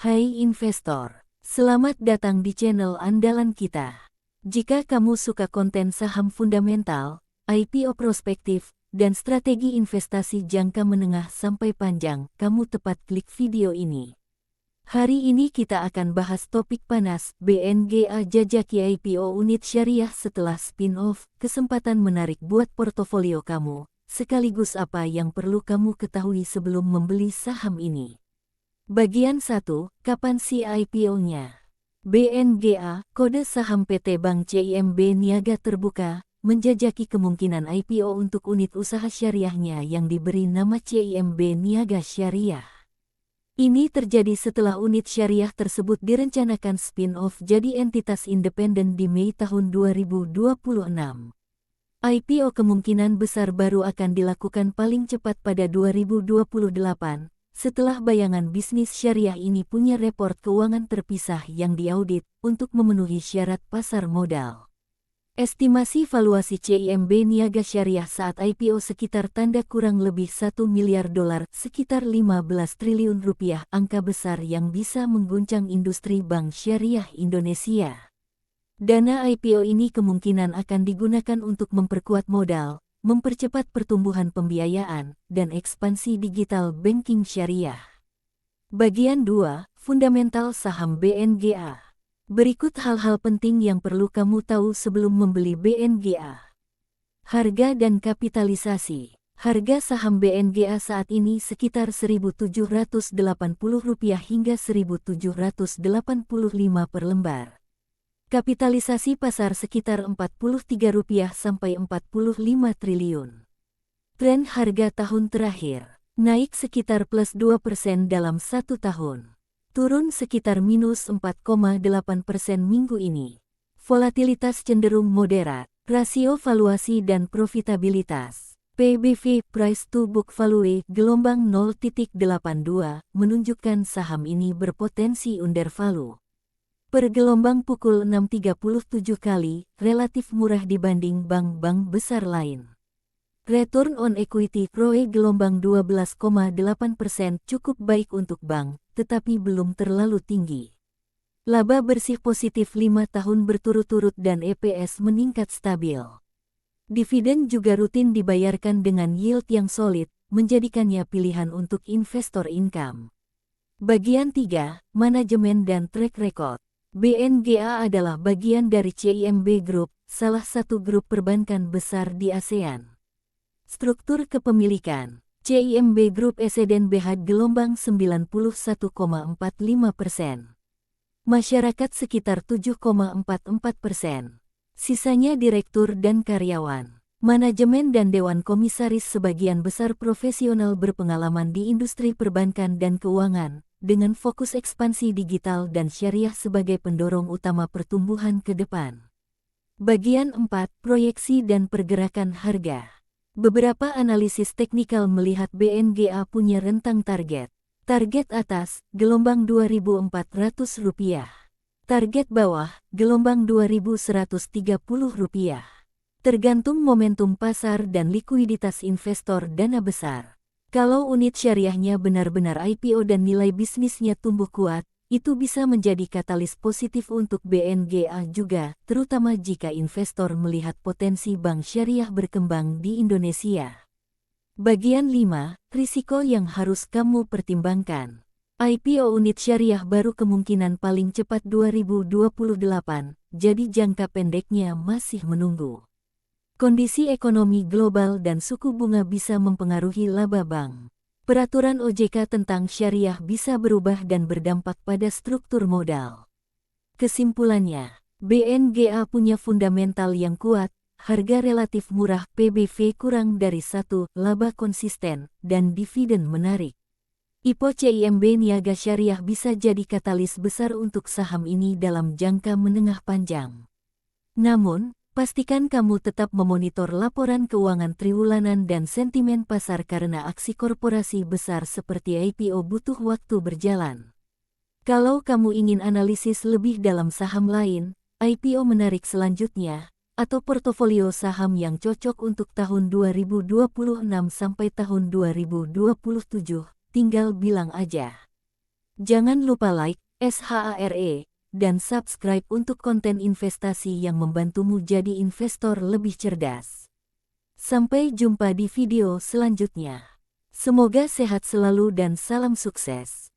Hai investor, selamat datang di channel andalan kita. Jika kamu suka konten saham fundamental, IPO prospektif, dan strategi investasi jangka menengah sampai panjang, kamu tepat klik video ini. Hari ini kita akan bahas topik panas, BNGA jajaki IPO unit syariah setelah spin-off, kesempatan menarik buat portofolio kamu, sekaligus apa yang perlu kamu ketahui sebelum membeli saham ini. Bagian 1, kapan si IPO-nya? BNGA, kode saham PT Bank CIMB Niaga Terbuka, menjajaki kemungkinan IPO untuk unit usaha syariahnya yang diberi nama CIMB Niaga Syariah. Ini terjadi setelah unit syariah tersebut direncanakan spin-off jadi entitas independen di Mei tahun 2026. IPO kemungkinan besar baru akan dilakukan paling cepat pada 2028. Setelah bayangan bisnis syariah ini punya report keuangan terpisah yang diaudit untuk memenuhi syarat pasar modal. Estimasi valuasi CIMB Niaga Syariah saat IPO sekitar tanda kurang lebih 1 miliar dolar, sekitar 15 triliun rupiah, angka besar yang bisa mengguncang industri bank syariah Indonesia. Dana IPO ini kemungkinan akan digunakan untuk memperkuat modal, mempercepat pertumbuhan pembiayaan, dan ekspansi digital banking syariah. Bagian 2, fundamental saham BNGA. Berikut hal-hal penting yang perlu kamu tahu sebelum membeli BNGA. Harga dan kapitalisasi. Harga saham BNGA saat ini sekitar Rp1.780 hingga Rp1.785 per lembar. Kapitalisasi pasar sekitar Rp43 sampai Rp45 triliun. Tren harga tahun terakhir, naik sekitar plus 2% dalam 1 tahun. Turun sekitar minus 4,8% minggu ini. Volatilitas cenderung moderat. Rasio valuasi dan profitabilitas. PBV (Price to Book Value) gelombang 0,82 menunjukkan saham ini berpotensi undervalue. Per gelombang pukul 6.37 kali, relatif murah dibanding bank-bank besar lain. Return on equity ROE gelombang 12,8% cukup baik untuk bank, tetapi belum terlalu tinggi. Laba bersih positif 5 tahun berturut-turut dan EPS meningkat stabil. Dividen juga rutin dibayarkan dengan yield yang solid, menjadikannya pilihan untuk investor income. Bagian 3, manajemen dan track record. BNGA adalah bagian dari CIMB Group, salah satu grup perbankan besar di ASEAN. Struktur kepemilikan. CIMB Group Esen BH gelombang 91,45%. Masyarakat sekitar 7,44%. Sisanya direktur dan karyawan. Manajemen dan dewan komisaris sebagian besar profesional berpengalaman di industri perbankan dan keuangan, dengan fokus ekspansi digital dan syariah sebagai pendorong utama pertumbuhan ke depan. Bagian 4, proyeksi dan pergerakan harga. Beberapa analisis teknikal melihat BNGA punya rentang target. Target atas, gelombang Rp2.400. Target bawah, gelombang Rp2.130. Tergantung momentum pasar dan likuiditas investor dana besar. Kalau unit syariahnya benar-benar IPO dan nilai bisnisnya tumbuh kuat, itu bisa menjadi katalis positif untuk BNGA juga, terutama jika investor melihat potensi bank syariah berkembang di Indonesia. Bagian 5, risiko yang harus kamu pertimbangkan. IPO unit syariah baru kemungkinan paling cepat 2028, jadi jangka pendeknya masih menunggu. Kondisi ekonomi global dan suku bunga bisa mempengaruhi laba bank. Peraturan OJK tentang syariah bisa berubah dan berdampak pada struktur modal. Kesimpulannya, BNGA punya fundamental yang kuat, harga relatif murah, PBV kurang dari 1, laba konsisten, dan dividen menarik. IPO CIMB Niaga Syariah bisa jadi katalis besar untuk saham ini dalam jangka menengah panjang. Namun, pastikan kamu tetap memonitor laporan keuangan triwulan dan sentimen pasar karena aksi korporasi besar seperti IPO butuh waktu berjalan. Kalau kamu ingin analisis lebih dalam saham lain, IPO menarik selanjutnya, atau portofolio saham yang cocok untuk tahun 2026 sampai tahun 2027, tinggal bilang aja. Jangan lupa like, SHARE, dan subscribe untuk konten investasi yang membantumu jadi investor lebih cerdas. Sampai jumpa di video selanjutnya. Semoga sehat selalu dan salam sukses.